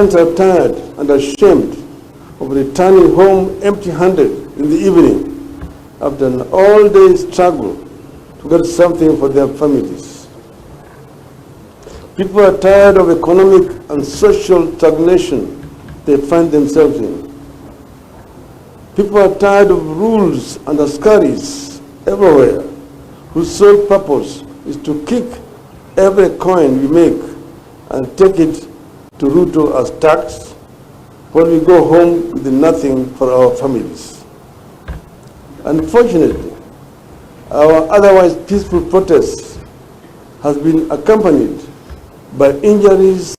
are tired and ashamed of returning home empty-handed in the evening after an all-day struggle to get something for their families. People are tired of economic and social stagnation they find themselves in. People are tired of rules and askaris everywhere whose sole purpose is to kick every coin we make and take it to Ruto as tax when we go home with nothing for our families. Unfortunately, our otherwise peaceful protest has been accompanied by injuries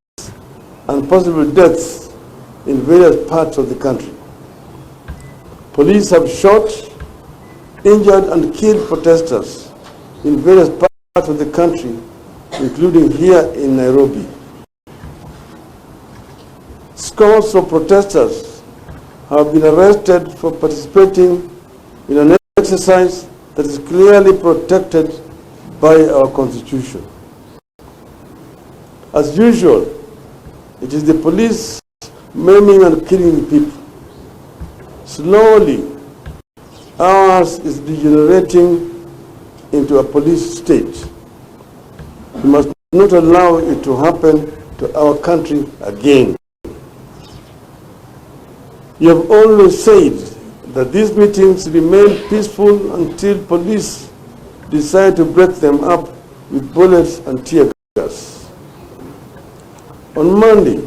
and possible deaths in various parts of the country. Police have shot, injured and killed protesters in various parts of the country, including here in Nairobi. Scores of protesters have been arrested for participating in an exercise that is clearly protected by our Constitution. As usual, it is the police maiming and killing people. Slowly, ours is degenerating into a police state. We must not allow it to happen to our country again. You have always said that these meetings remain peaceful until police decide to break them up with bullets and tear gas. On Monday,